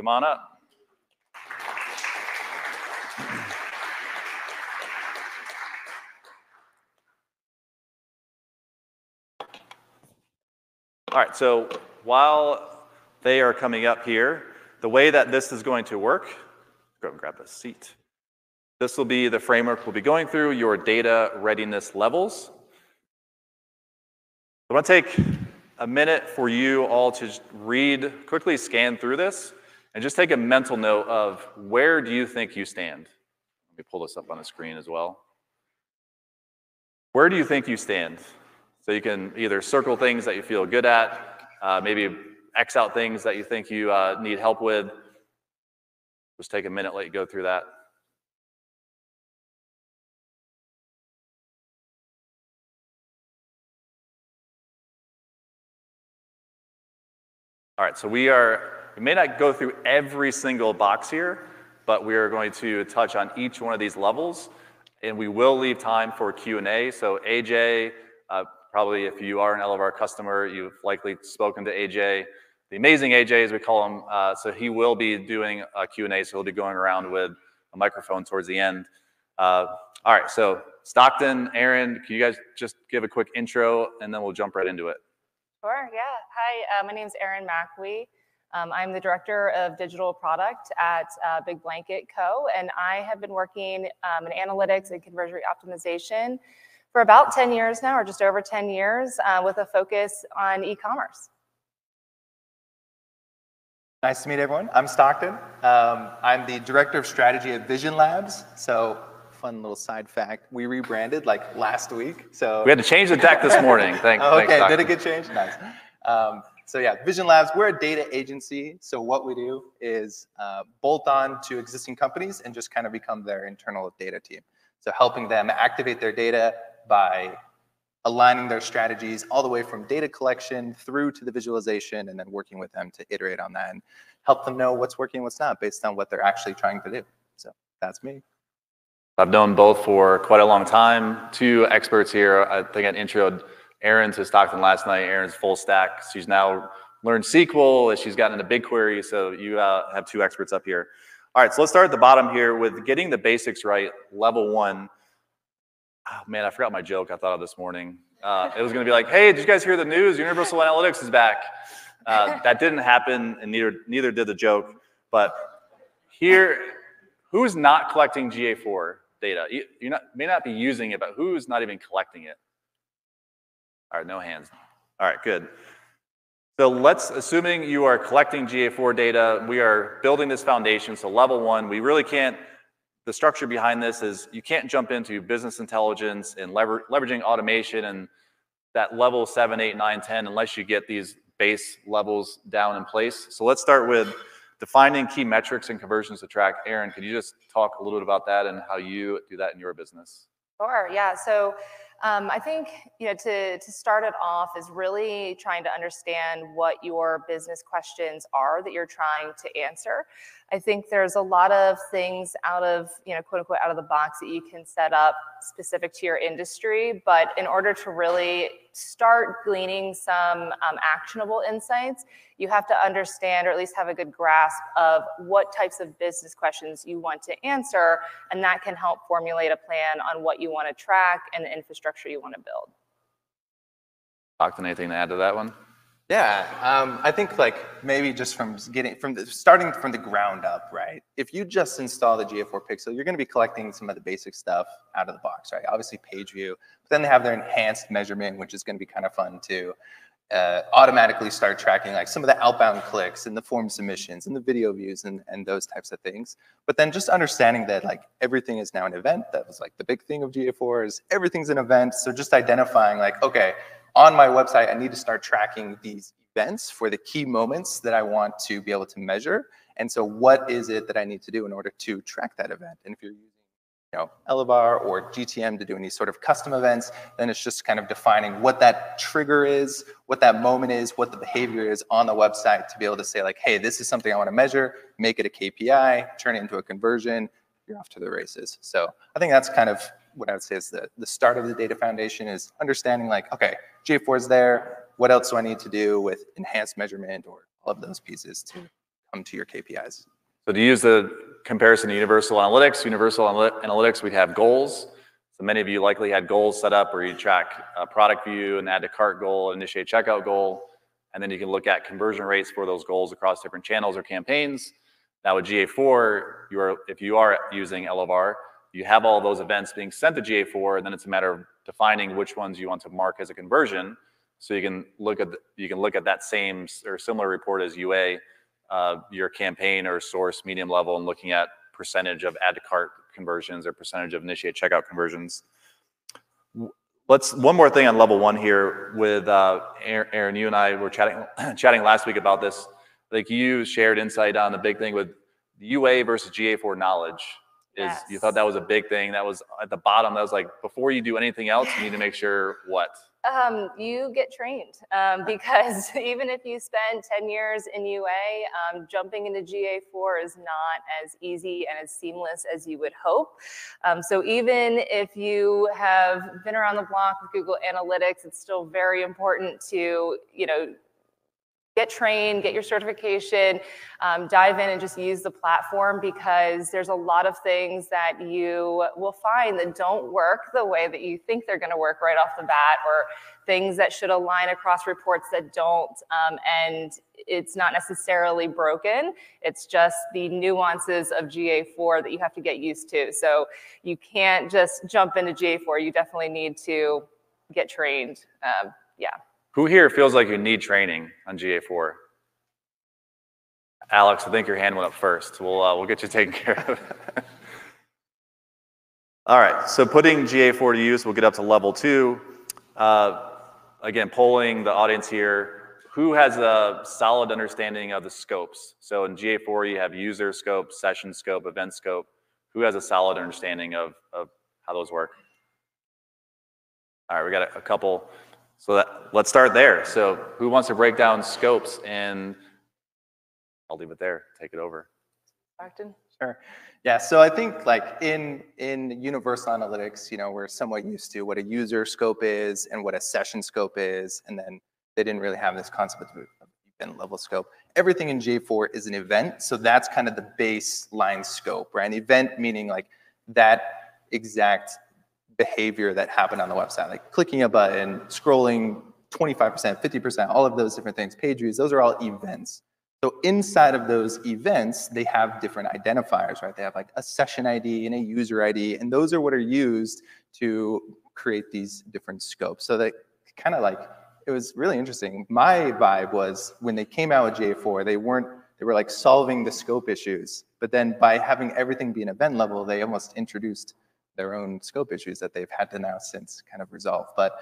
come on up. All right, so while they are coming up here, the way that this is going to work, go and grab a seat. This will be the framework we'll be going through, your data readiness levels. I want to take a minute for you all to just quickly scan through this, and just take a mental note of where do you think you stand. Let me pull this up on the screen as well. Where do you think you stand? So you can either circle things that you feel good at, maybe X out things that you think you need help with. Just take a minute, let you go through that. All right, so we may not go through every single box here, but we are going to touch on each one of these levels, and we will leave time for Q&A. So AJ, probably if you are an Elevar customer, you've likely spoken to AJ, the amazing AJ as we call him. So he will be doing a Q&A, so he'll be going around with a microphone towards the end. All right, so Stockton, Erin, can you guys just give a quick intro, and then we'll jump right into it. Sure, yeah. Hi, my name is Erin McElwee. I'm the Director of Digital Product at Big Blanket Co., and I have been working in analytics and conversion rate optimization for about 10 years now, or just over 10 years, with a focus on e-commerce. Nice to meet everyone. I'm Stockton. I'm the Director of Strategy at Vision Labs. So, fun little side fact, we rebranded like last week. So we had to change the deck this morning. Thanks. Okay, did it get changed? Nice. So yeah, Vision Labs, we're a data agency. So what we do is bolt on to existing companies and just kind of become their internal data team. So helping them activate their data by aligning their strategies all the way from data collection through to the visualization, and then working with them to iterate on that and help them know what's working and what's not based on what they're actually trying to do. So that's me. I've known both for quite a long time. Two experts here. I think I introed Erin to Stockton last night. Erin's full stack. She's now learned SQL. She's gotten into BigQuery. So you have two experts up here. All right, so let's start at the bottom here with getting the basics right, level 1. Oh, man, I forgot my joke I thought of this morning. It was going to be like, hey, did you guys hear the news? Universal Analytics is back. That didn't happen, and neither did the joke. But here, who's not collecting GA4 data? You may not be using it, but who's not even collecting it? All right, no hands. All right, good. So assuming you are collecting GA4 data, we are building this foundation. So level 1, we really can't, the structure behind this is you can't jump into business intelligence and leveraging automation and that level 7, 8, 9, 10 unless you get these base levels down in place. So let's start with defining key metrics and conversions to track. Erin, could you just talk a little bit about that and how you do that in your business? Sure, yeah. So I think to start it off is really trying to understand what your business questions are that you're trying to answer. I think there's a lot of things out of, quote unquote, out of the box that you can set up specific to your industry. But in order to really start gleaning some actionable insights, you have to understand, or at least have a good grasp of what types of business questions you want to answer. And that can help formulate a plan on what you want to track and the infrastructure you want to build. Stockton, anything to add to that one? Yeah, I think like maybe just starting from the ground up, right? If you just install the GA4 Pixel, you're going to be collecting some of the basic stuff out of the box, right? Obviously page view, but then they have their enhanced measurement, which is going to be kind of fun to automatically start tracking like some of the outbound clicks and the form submissions and the video views and those types of things. But then just understanding that like everything is now an event. That was like the big thing of GA4 is everything's an event. So just identifying like, okay, on my website, I need to start tracking these events for the key moments that I want to be able to measure. And so what is it that I need to do in order to track that event? And if you're using Elevar or GTM to do any sort of custom events, then it's just kind of defining what that trigger is, what that moment is, what the behavior is on the website to be able to say like, hey, this is something I want to measure, make it a KPI, turn it into a conversion, you're off to the races. So I think that's kind of what I would say is the start of the data foundation is understanding like, okay, GA4 is there. What else do I need to do with enhanced measurement or all of those pieces to come to your KPIs. So to use the comparison to Universal Analytics, we'd have goals. So many of you likely had goals set up where you track a product view, an add to cart goal, initiate checkout goal, and then you can look at conversion rates for those goals across different channels or campaigns. Now with GA4, if you are using Elevar, you have all those events being sent to GA4, and then it's a matter of defining which ones you want to mark as a conversion. So you can look at that same or similar report as UA, your campaign or source medium level, and looking at percentage of add to cart conversions or percentage of initiate checkout conversions. One more thing on level 1 here with Erin. You and I were chatting last week about this. Like you shared insight on the big thing with UA versus GA4 knowledge. Yes. You thought that was a big thing. That was at the bottom. That was like, before you do anything else, you need to make sure what? You get trained because even if you spend 10 years in UA, jumping into GA4 is not as easy and as seamless as you would hope. So even if you have been around the block with Google Analytics, it's still very important to, get trained, get your certification, dive in and just use the platform, because there's a lot of things that you will find that don't work the way that you think they're going to work right off the bat, or things that should align across reports that don't, and it's not necessarily broken. It's just the nuances of GA4 that you have to get used to. So you can't just jump into GA4. You definitely need to get trained. Yeah. Who here feels like you need training on GA4? Alex, I think your hand went up first. We'll get you taken care of. All right, so putting GA4 to use, we'll get up to level 2. Again, polling the audience here. Who has a solid understanding of the scopes? So in GA4, you have user scope, session scope, event scope. Who has a solid understanding of how those work? All right, we got a couple. So let's start there. So who wants to break down scopes? And I'll leave it there. Take it over. Stockton? Sure. Yeah, so I think like in Universal Analytics, we're somewhat used to what a user scope is and what a session scope is, and then they didn't really have this concept of event level scope. Everything in GA4 is an event, so that's kind of the baseline scope, right? An event meaning like that exact behavior that happened on the website, like clicking a button, scrolling 25%, 50%, all of those different things, page views, those are all events. So inside of those events, they have different identifiers, right? They have like a session ID and a user ID, and those are what are used to create these different scopes. So that kind of like, it was really interesting. My vibe was when they came out with GA4, they were like solving the scope issues, but then by having everything be an event level, they almost introduced their own scope issues that they've had to now since kind of resolve. But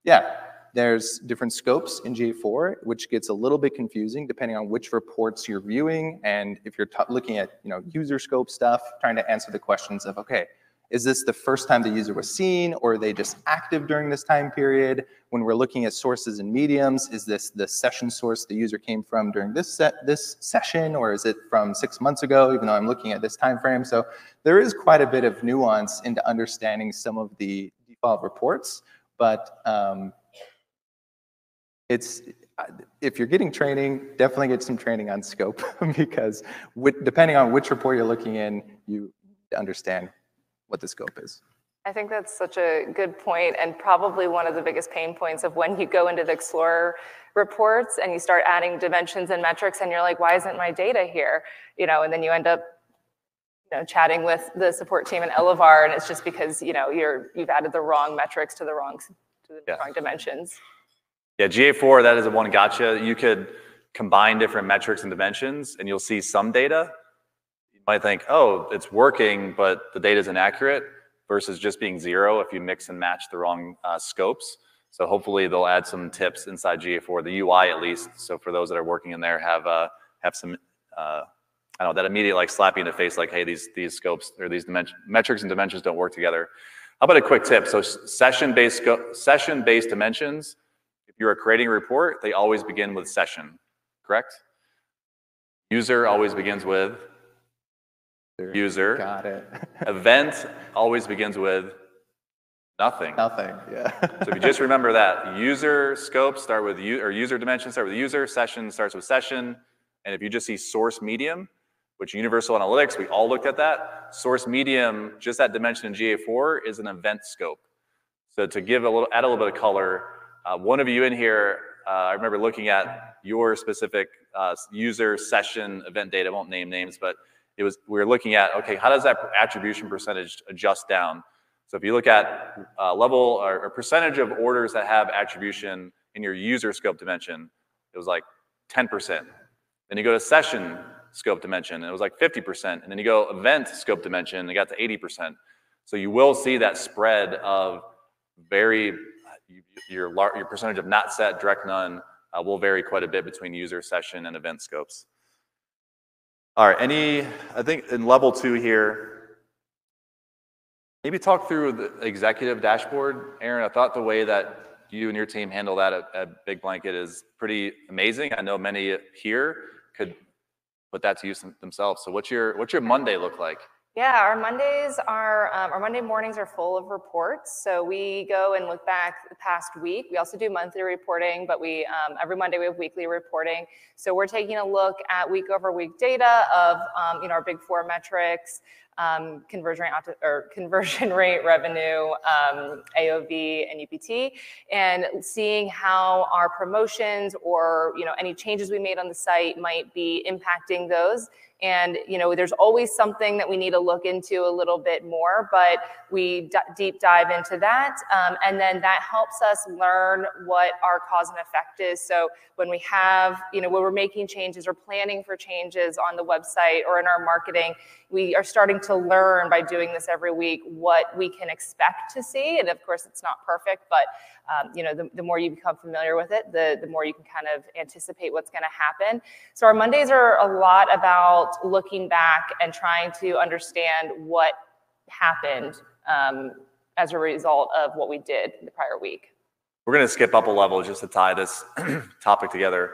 yeah, there's different scopes in GA4, which gets a little bit confusing depending on which reports you're viewing. And if you're looking at user scope stuff, trying to answer the questions of, okay, is this the first time the user was seen, or are they just active during this time period? When we're looking at sources and mediums, is this the session source the user came from during this session, or is it from 6 months ago, even though I'm looking at this time frame? So there is quite a bit of nuance into understanding some of the default reports, but if you're getting training, definitely get some training on scope, because depending on which report you're looking in, you understand what the scope is. I think that's such a good point, and probably one of the biggest pain points of when you go into the Explorer reports and you start adding dimensions and metrics, and you're like, why isn't my data here? And then you end up chatting with the support team in Elevar, and it's just because you've added the wrong metrics to the wrong dimensions. Yeah, GA4, that is a one gotcha. You could combine different metrics and dimensions, and you'll see some data. You might think, oh, it's working, but the data is inaccurate, versus just being 0 if you mix and match the wrong scopes. So hopefully they'll add some tips inside GA4, the UI at least. So for those that are working in there, have some, I don't know, that immediate like slap you in the face, like, hey, these scopes or these metrics and dimensions don't work together. How about a quick tip? So session-based dimensions, if you're creating a report, they always begin with session, correct? User always begins with user. Got it. Event always begins with nothing. Nothing, yeah. So if you just remember that, user scopes start with user dimensions start with user, session starts with session, And if you just see source medium, which universal analytics, we all looked at that. Source medium, just that dimension in GA4 is an event scope. So to give add a little bit of color, one of you in here, I remember looking at your specific user session event data. I won't name names, but we were looking at, okay, how does that attribution percentage adjust down? So if you look at level or percentage of orders that have attribution in your user scope dimension, it was like 10%. Then you go to session scope dimension, and it was like 50%. And then you go event scope dimension, and it got to 80%. So you will see that spread of your percentage of not set, direct none will vary quite a bit between user, session, and event scopes. All right, I think in level 2 here, maybe talk through the executive dashboard. Erin, I thought the way that you and your team handle that at Big Blanket is pretty amazing. I know many here could put that to use themselves. So what's your Monday look like? Yeah, our Monday mornings are full of reports. So we go and look back the past week. We also do monthly reporting, but every Monday we have weekly reporting. So we're taking a look at week over week data of our big 4 metrics, conversion rate, revenue, AOV, and UPT, and seeing how our promotions or any changes we made on the site might be impacting those. And there's always something that we need to look into a little bit more, but we deep dive into that, and then that helps us learn what our cause and effect is. So when we have, when we're making changes or planning for changes on the website or in our marketing, we are starting to learn by doing this every week what we can expect to see. And of course, it's not perfect, but the more you become familiar with it, the more you can kind of anticipate what's going to happen. So our Mondays are a lot about looking back and trying to understand what happened as a result of what we did the prior week. We're going to skip up a level just to tie this topic together.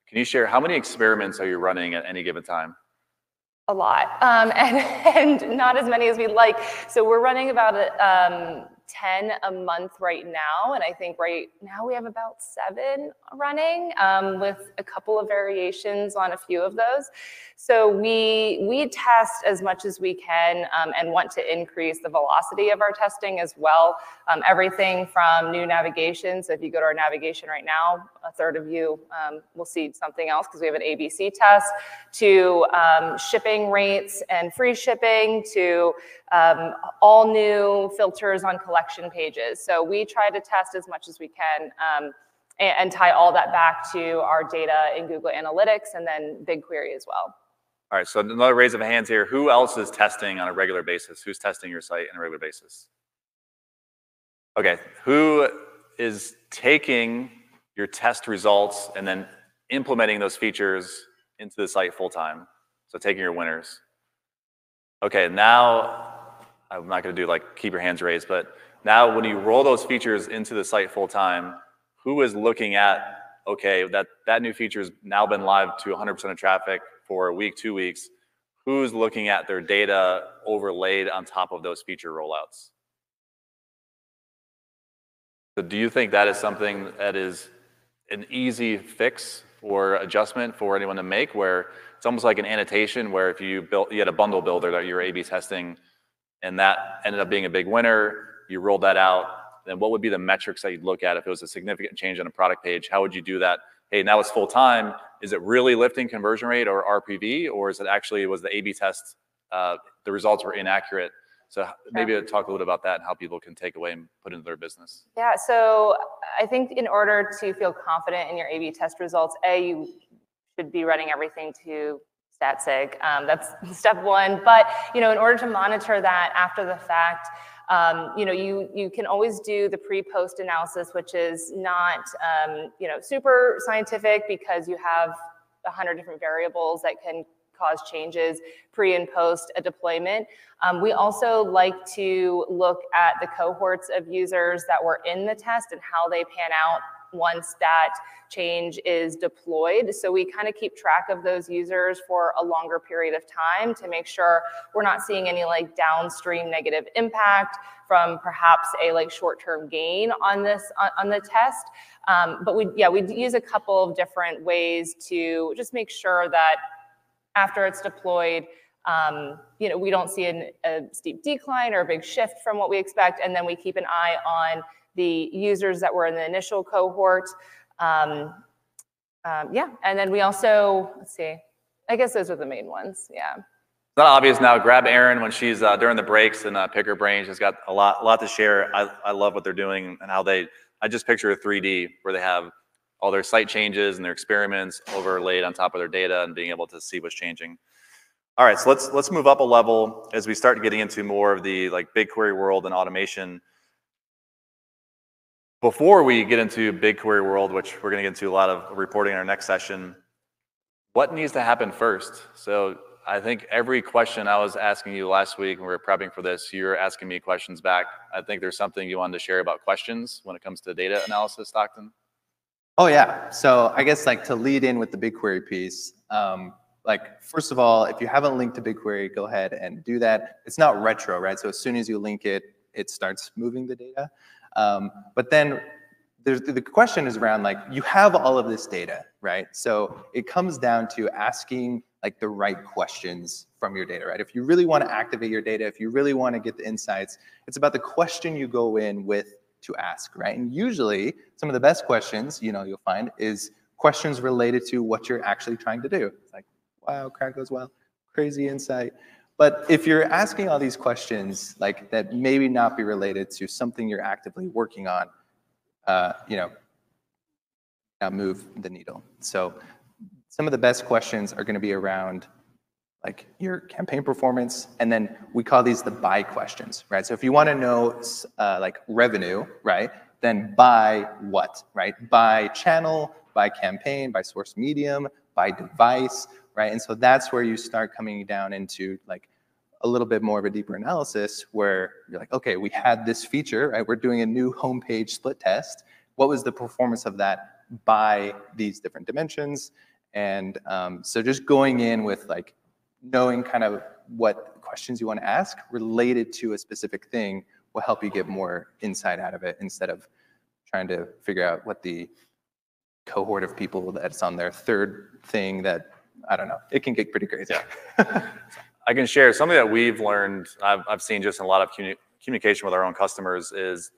Can you share how many experiments are you running at any given time? A lot, and not as many as we'd like. So we're running about 10 a month right now, and I think right now we have about 7 running, with a couple of variations on a few of those. So we test as much as we can, and want to increase the velocity of our testing as well. Everything from new navigation. So if you go to our navigation right now, a third of you will see something else because we have an ABC test, to shipping rates and free shipping, to all new filters on collection pages. So we try to test as much as we can, and tie all that back to our data in Google Analytics and then BigQuery as well. All right, so another raise of hands here. Who else is testing on a regular basis? Who's testing your site on a regular basis? Okay, who is taking your test results and then implementing those features into the site full time? So taking your winners. Okay, now I'm not going to do like keep your hands raised, but now when you roll those features into the site full time, who is looking at, okay, that new feature has now been live to 100% of traffic for a week, 2 weeks. Who's looking at their data overlaid on top of those feature rollouts? So do you think that is something that is an easy fix or adjustment for anyone to make, where it's almost like an annotation where if you had a bundle builder that you were A/B testing and that ended up being a big winner, you rolled that out, then what would be the metrics that you'd look at if it was a significant change on a product page? How would you do that? Hey, now it's full time. Is it really lifting conversion rate or RPV, or is it actually was the A/B test, the results were inaccurate? So maybe talk a little bit about that and how people can take away and put into their business. Yeah, so I think in order to feel confident in your A/B test results, you should be running everything to stat-sig. That's step 1. But in order to monitor that after the fact, you can always do the pre-post analysis, which is not super scientific because you have 100 different variables that can cause changes pre and post a deployment. We also like to look at the cohorts of users that were in the test and how they pan out once that change is deployed. So we kind of keep track of those users for a longer period of time to make sure we're not seeing any like downstream negative impact from perhaps a like short-term gain on this on the test. But we use a couple of different ways to just make sure that after it's deployed, we don't see a steep decline or a big shift from what we expect, and then we keep an eye on the users that were in the initial cohort. And then we also, let's see, I guess those are the main ones, yeah. It's not obvious now. Grab Erin when she's during the breaks and pick her brain. She's got a lot to share. I love what they're doing and how I just picture a 3D where they have all their site changes and their experiments overlaid on top of their data and being able to see what's changing. All right, so let's move up a level as we start getting into more of the like BigQuery world and automation. Before we get into BigQuery world, which we're going to get into a lot of reporting in our next session, what needs to happen first? So I think every question I was asking you last week when we were prepping for this, you're asking me questions back. I think there's something you wanted to share about questions when it comes to data analysis, Stockton. Oh yeah, so I guess like to lead in with the BigQuery piece, like first of all, if you haven't linked to BigQuery, go ahead and do that. It's not retro, right? So as soon as you link it, it starts moving the data. But then the question is around like, you have all of this data, right? So it comes down to asking like the right questions from your data, right? If you really want to activate your data, if you really want to get the insights, it's about the question you go in with to ask, right? And usually some of the best questions, you'll find is questions related to what you're actually trying to do. It's like, wow, crack goes well, crazy insight. But if you're asking all these questions like that maybe not be related to something you're actively working on, not move the needle. So some of the best questions are going to be around like your campaign performance, and then we call these the buy questions, right? So if you want to know like revenue, right, then buy what, right? By channel, by campaign, by source medium, by device, right? And so that's where you start coming down into like a little bit more of a deeper analysis where you're like, okay, we had this feature, right? We're doing a new homepage split test. What was the performance of that by these different dimensions? And so just going in with like knowing kind of what questions you want to ask related to a specific thing will help you get more insight out of it instead of trying to figure out what the cohort of people that's on their third thing that, I don't know, it can get pretty crazy. Yeah. I can share something that we've learned, I've seen just in a lot of communication with our own customers is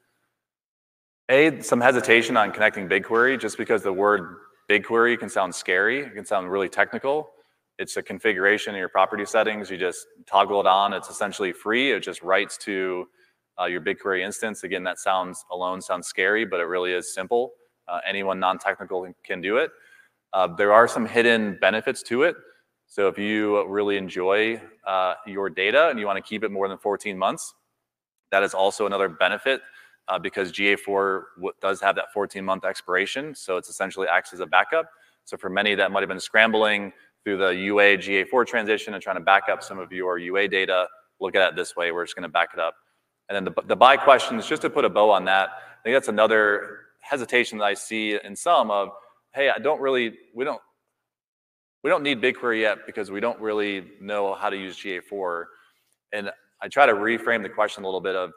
some hesitation on connecting BigQuery just because the word BigQuery can sound scary. It can sound really technical. It's a configuration in your property settings. You just toggle it on. It's essentially free. It just writes to your BigQuery instance. Again, that sounds scary, but it really is simple. Anyone non-technical can do it. There are some hidden benefits to it. So if you really enjoy your data and you want to keep it more than 14 months, that is also another benefit because GA4 does have that 14-month expiration. So it's essentially acts as a backup. So for many that might have been scrambling through the UA GA4 transition and trying to back up some of your UA data, look at it this way. We're just going to back it up. And then the buy questions, just to put a bow on that, I think that's another hesitation that I see in some of, hey, we don't need BigQuery yet because we don't really know how to use GA4. And I try to reframe the question a little bit of,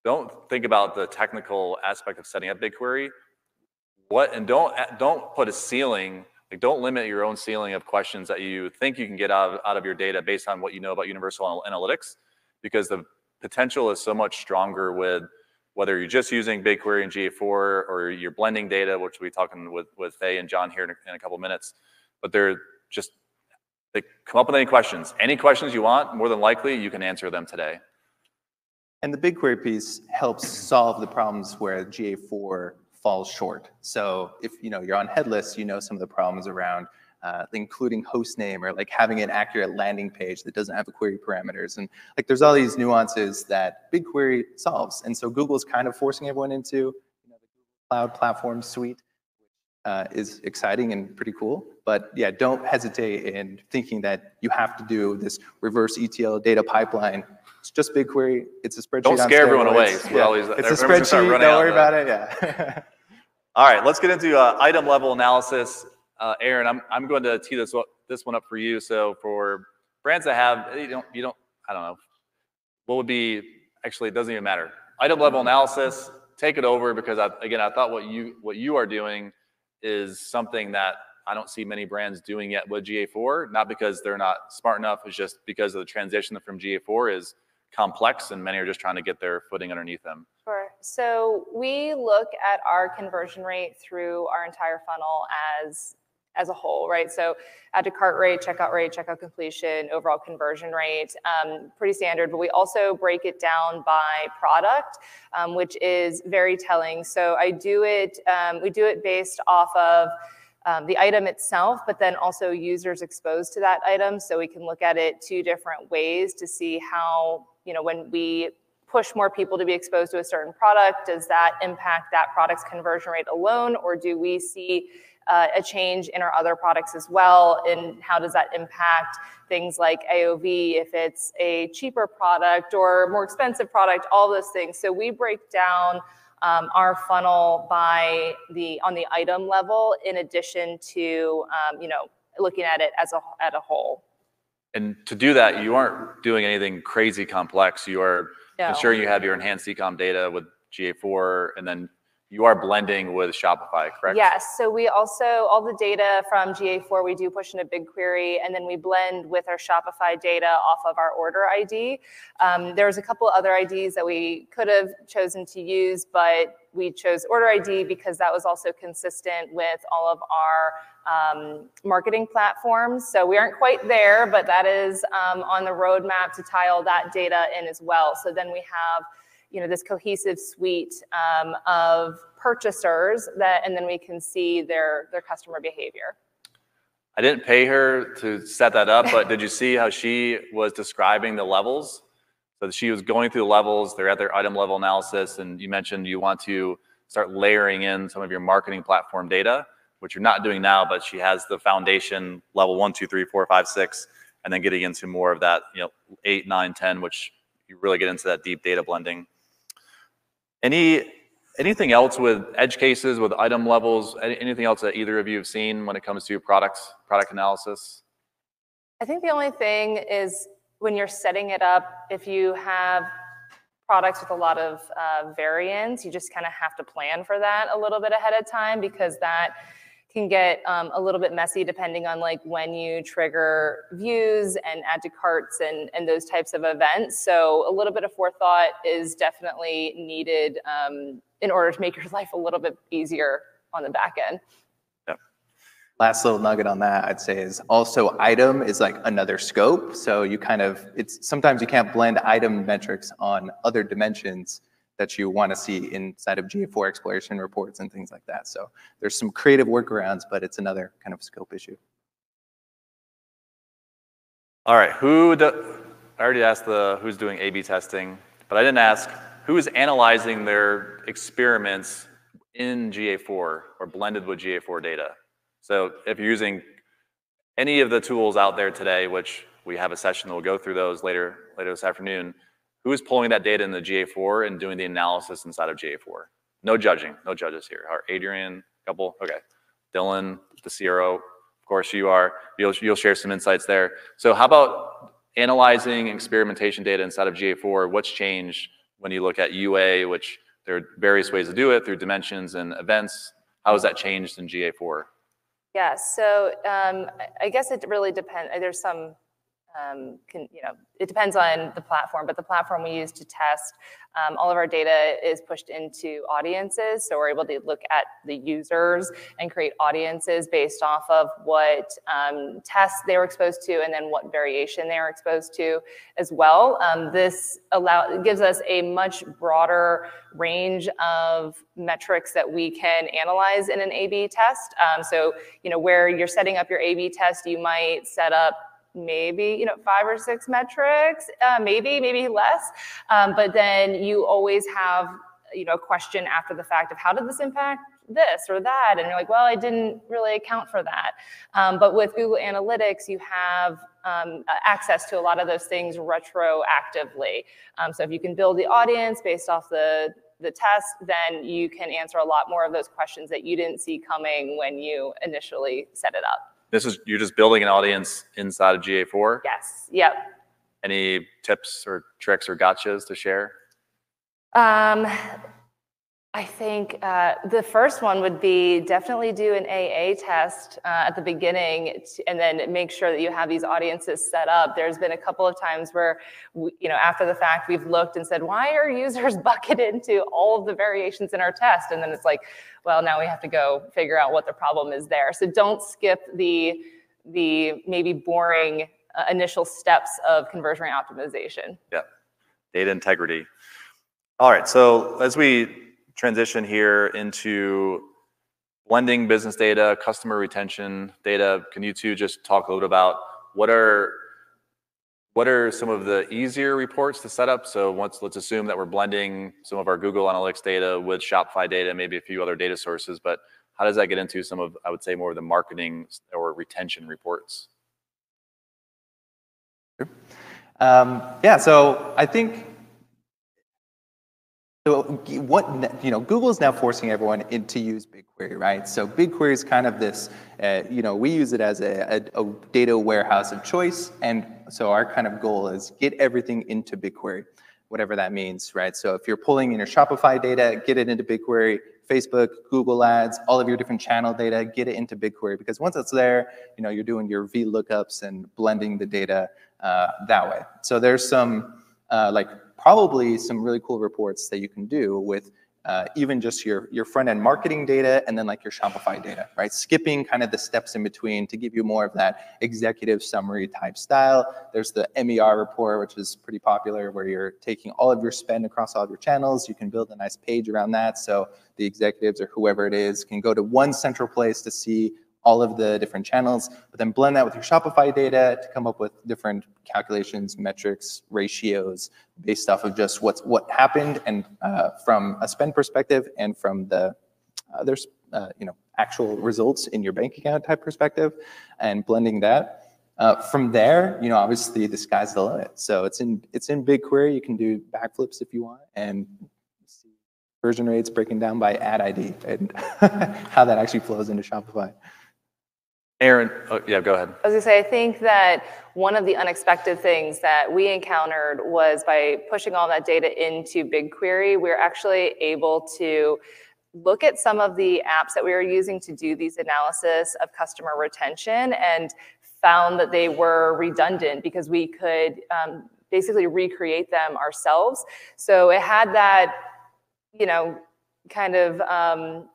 don't think about the technical aspect of setting up BigQuery. And don't put a ceiling, like don't limit your own ceiling of questions that you think you can get out of your data based on what you know about universal analytics, because the potential is so much stronger with whether you're just using BigQuery and GA4 or you're blending data, which we'll be talking with Faye and John here in a couple minutes. But they come up with any questions. Any questions you want, more than likely, you can answer them today. And the BigQuery piece helps solve the problems where GA4 falls short. So if you're on headless, some of the problems around including host name or like having an accurate landing page that doesn't have the query parameters. And like there's all these nuances that BigQuery solves. And so Google's kind of forcing everyone into the Google Cloud Platform Suite, is exciting and pretty cool. But yeah, don't hesitate in thinking that you have to do this reverse ETL data pipeline. It's just BigQuery. It's a spreadsheet. Don't scare everyone away. Yeah. It's a spreadsheet. Don't worry about it. Yeah. All right, let's get into item level analysis. Erin, I'm going to tee this one up for you. So for brands that have, I don't know, what would be, actually, it doesn't even matter. Item level analysis, take it over, because I thought what you are doing is something that I don't see many brands doing yet with GA4, not because they're not smart enough, it's just because of the transition from GA4 is complex and many are just trying to get their footing underneath them. Sure. So we look at our conversion rate through our entire funnel as a whole, right? So add to cart rate, checkout completion, overall conversion rate, pretty standard, but we also break it down by product, which is very telling. So we do it based off of the item itself, but then also users exposed to that item. So we can look at it two different ways to see how, when we push more people to be exposed to a certain product, does that impact that product's conversion rate alone, or do we see a change in our other products as well? And how does that impact things like AOV, if it's a cheaper product or more expensive product, all those things. So we break down our funnel on the item level, in addition to looking at it as a whole. And to do that, you aren't doing anything crazy complex. You are ensuring you have your enhanced e-com data with GA4, and then you are blending with Shopify, correct? Yes. So we also, all the data from GA4, we do push in a BigQuery, and then we blend with our Shopify data off of our order ID. There's a couple other IDs that we could have chosen to use, but we chose order ID because that was also consistent with all of our marketing platforms. So we aren't quite there, but that is on the roadmap to tie all that data in as well. So then we have this cohesive suite of purchasers and then we can see their customer behavior. I didn't pay her to set that up, but did you see how she was describing the levels? So she was going through the levels, they're at their item level analysis, and you mentioned you want to start layering in some of your marketing platform data, which you're not doing now, but she has the foundation level 1, 2, 3, 4, 5, 6, and then getting into more of that, 8, 9, 10, which you really get into that deep data blending. Anything else with edge cases, with item levels, anything else that either of you have seen when it comes to product analysis? I think the only thing is when you're setting it up, if you have products with a lot of variants, you just kind of have to plan for that a little bit ahead of time, because that can get a little bit messy depending on when you trigger views and add to carts and those types of events. So a little bit of forethought is definitely needed in order to make your life a little bit easier on the back end. Yep. Last little nugget on that, I'd say, is also item is like another scope. So you sometimes you can't blend item metrics on other dimensions that you want to see inside of GA4 exploration reports and things like that. So there's some creative workarounds, but it's another kind of scope issue. All right, I already asked who's doing A/B testing, but I didn't ask who's analyzing their experiments in GA4 or blended with GA4 data. So if you're using any of the tools out there today, which we have a session that will go through those later this afternoon, who is pulling that data in the GA4 and doing the analysis inside of GA4? No judging, no judges here. All right, Adrian, couple, okay. Dylan, the CRO, of course you are. You'll share some insights there. So how about analyzing experimentation data inside of GA4? What's changed when you look at UA, which there are various ways to do it through dimensions and events. How has that changed in GA4? Yeah, so I guess it really depends. There's some, it depends on the platform, but the platform we use to test all of our data is pushed into audiences. So we're able to look at the users and create audiences based off of what tests they were exposed to and then what variation they were exposed to as well. This gives us a much broader range of metrics that we can analyze in an A/B test. So, where you're setting up your A/B test, you might set up maybe 5 or 6 metrics, maybe less, but then you always have a question after the fact of how did this impact this or that, and you're like, well, I didn't really account for that. But with Google Analytics, you have access to a lot of those things retroactively. So if you can build the audience based off the the test, then you can answer a lot more of those questions that you didn't see coming when you initially set it up. You're just building an audience inside of GA4? Yes, yep. Any tips or tricks or gotchas to share? I think the first one would be definitely do an AA test at the beginning, and then make sure that you have these audiences set up. There's been a couple of times where, after the fact, we've looked and said, why are users bucketed into all of the variations in our test? And then it's like, well, now we have to go figure out what the problem is there. So don't skip the maybe boring initial steps of conversion rate optimization. Yeah, data integrity. All right, so as we transition here into blending business data, customer retention data, can you two just talk a little bit about what are some of the easier reports to set up? So let's assume that we're blending some of our Google Analytics data with Shopify data, maybe a few other data sources, but how does that get into some of, I would say, more of the marketing or retention reports? Sure. Yeah, so I think Google is now forcing everyone to use BigQuery, right? So BigQuery is kind of this, we use it as a data warehouse of choice, and so our kind of goal is get everything into BigQuery, whatever that means, right? So if you're pulling in your Shopify data, get it into BigQuery. Facebook, Google Ads, all of your different channel data, get it into BigQuery, because once it's there, you're doing your VLOOKUPs and blending the data that way. So there's some probably some really cool reports that you can do with even just your front-end marketing data and then your Shopify data, right? Skipping kind of the steps in between to give you more of that executive summary type style. There's the MER report, which is pretty popular, where you're taking all of your spend across all of your channels. You can build a nice page around that, so the executives or whoever it is can go to one central place to see all of the different channels, but then blend that with your Shopify data to come up with different calculations, metrics, ratios, based off of just what happened, and from a spend perspective, and from the actual results in your bank account type perspective, and blending that. From there, obviously the sky's the limit. So it's in BigQuery. You can do backflips if you want, and see conversion rates breaking down by ad ID and how that actually flows into Shopify. Erin, yeah, go ahead. I was gonna say, I think that one of the unexpected things that we encountered was by pushing all that data into BigQuery, we're actually able to look at some of the apps that we were using to do these analysis of customer retention, and found that they were redundant because we could basically recreate them ourselves. So it had that, kind of,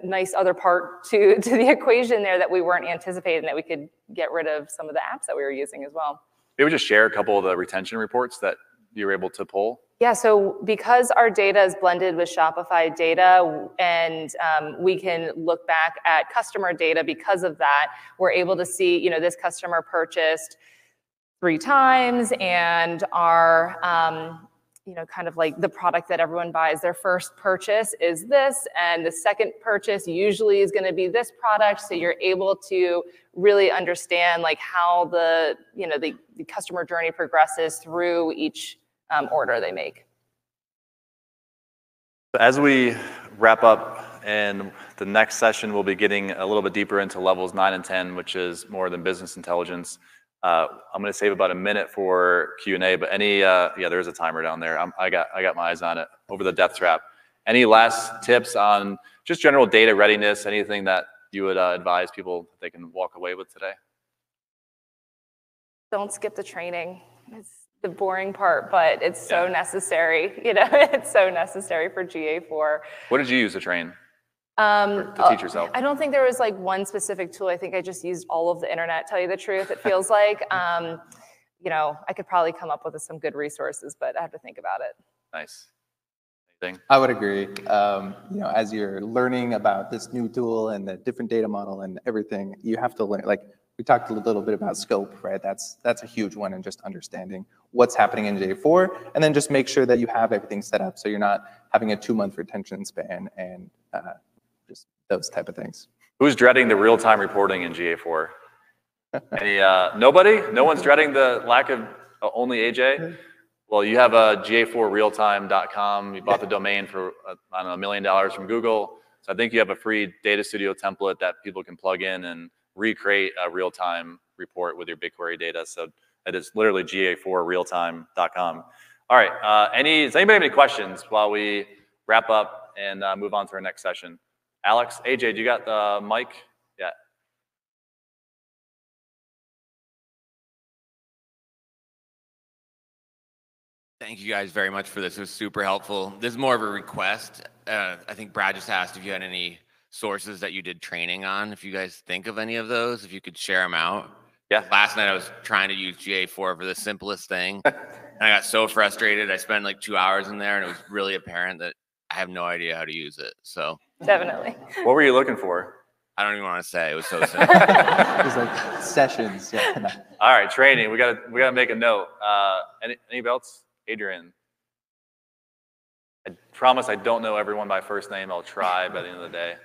nice other part to the equation there that we weren't anticipating, that we could get rid of some of the apps that we were using as well. Maybe just share a couple of the retention reports that you were able to pull. Yeah, so because our data is blended with Shopify data, and we can look back at customer data because of that, we're able to see, this customer purchased 3 times, and our kind of like the product that everyone buys, their first purchase is this, and the second purchase usually is going to be this product. So you're able to really understand how the customer journey progresses through each order they make. As we wrap up, and the next session we'll be getting a little bit deeper into levels 9 and 10, which is more than business intelligence. I'm going to save about a minute for Q&A, but there's a timer down there. I got my eyes on it over the death trap. Any last tips on just general data readiness? Anything that you would advise people that they can walk away with today? Don't skip the training. It's the boring part, but it's so necessary. It's so necessary for GA4. What did you use to train? To teach yourself? I don't think there was one specific tool. I think I just used all of the internet, tell you the truth. It feels like, I could probably come up with some good resources, but I have to think about it. Nice. Anything? I would agree. As you're learning about this new tool and the different data model and everything, you have to learn, we talked a little bit about scope, right? That's a huge one, and just understanding what's happening in GA4, and then just make sure that you have everything set up so you're not having a 2-month retention span, and just those type of things. Who's dreading the real-time reporting in GA4? Nobody? No one's dreading the lack of only AJ? Well, you have a GA4realtime.com. You bought the domain for, I don't know, $1 million from Google. So I think you have a free data studio template that people can plug in and recreate a real-time report with your BigQuery data. So it is literally GA4realtime.com. All right, does anybody have any questions while we wrap up and move on to our next session? Alex, AJ, do you got the mic? Yeah. Thank you guys very much for this. It was super helpful. This is more of a request. I think Brad just asked if you had any sources that you did training on. If you guys think of any of those, if you could share them out. Yeah. Last night I was trying to use GA4 for the simplest thing. And I got so frustrated. I spent like 2 hours in there and it was really apparent that I have no idea how to use it. So Definitely. What were you looking for? I don't even want to say. It was so simple. It was like sessions. Yeah. All right, training. We gotta make a note. Anybody else? Adrian. I promise I don't know everyone by first name. I'll try by the end of the day.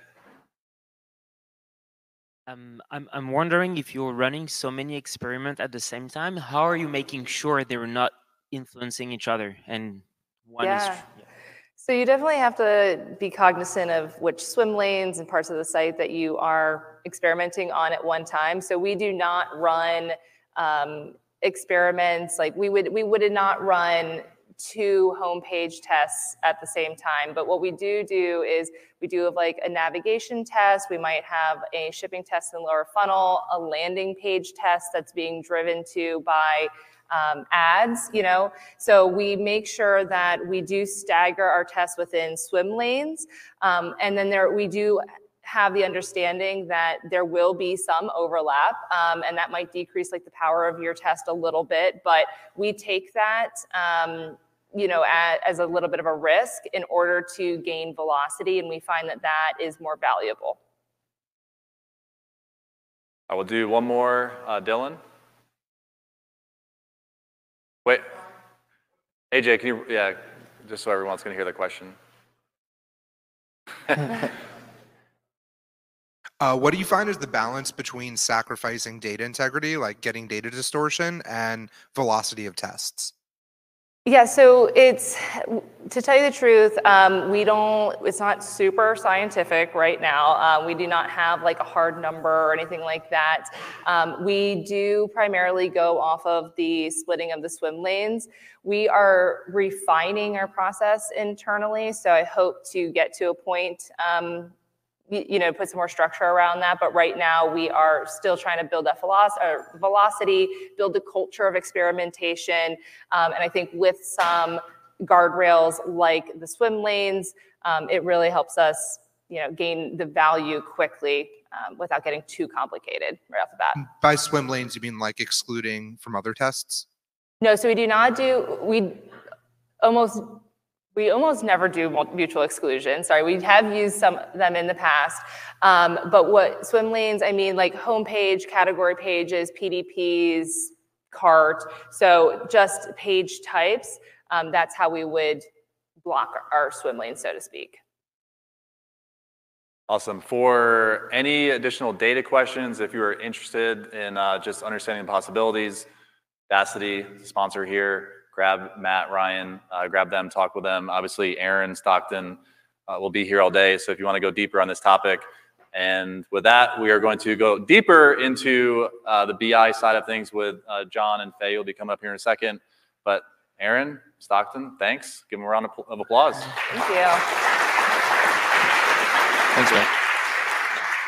I'm wondering, if you're running so many experiments at the same time, how are you making sure they're not influencing each other? And one is. So you definitely have to be cognizant of which swim lanes and parts of the site that you are experimenting on at one time. So we do not run experiments, like we would not run 2 homepage tests at the same time. But what we do is we do have like a navigation test. We might have a shipping test in lower funnel, a landing page test that's being driven to by ads, you know. So we make sure that we do stagger our tests within swim lanes. And then we do have the understanding that there will be some overlap, and that might decrease like the power of your test a little bit, but we take that you know, as a little bit of a risk in order to gain velocity, and we find that that is more valuable. I will do one more, Dylan. Wait, AJ, can you, just so everyone's gonna hear the question. What do you find is the balance between sacrificing data integrity, like getting data distortion, and velocity of tests? Yeah, so it's, to tell you the truth, it's not super scientific right now. We do not have like a hard number or anything like that. We do primarily go off of the splitting of the swim lanes. We are refining our process internally, so I hope to get to a point, you know, put some more structure around that. But right now we are still trying to build that velocity, build a culture of experimentation. And I think with some guardrails like the swim lanes, it really helps us, you know, gain the value quickly without getting too complicated right off the bat. By swim lanes, you mean like excluding from other tests? No, so we do not do, we almost never do mutual exclusion. Sorry, we have used some of them in the past. But what swim lanes, I mean like homepage, category pages, PDPs, cart. So just page types, that's how we would block our swim lanes, so to speak. Awesome. For any additional data questions, if you are interested in just understanding the possibilities, Audacity, sponsor here, grab Matt, Ryan, grab them, talk with them. Obviously, Erin, Stockton will be here all day. So if you want to go deeper on this topic. And with that, we are going to go deeper into the BI side of things with John and Faye. Will be coming up here in a second. But Erin, Stockton, thanks. Give them a round of applause. Thank you. Thanks, man.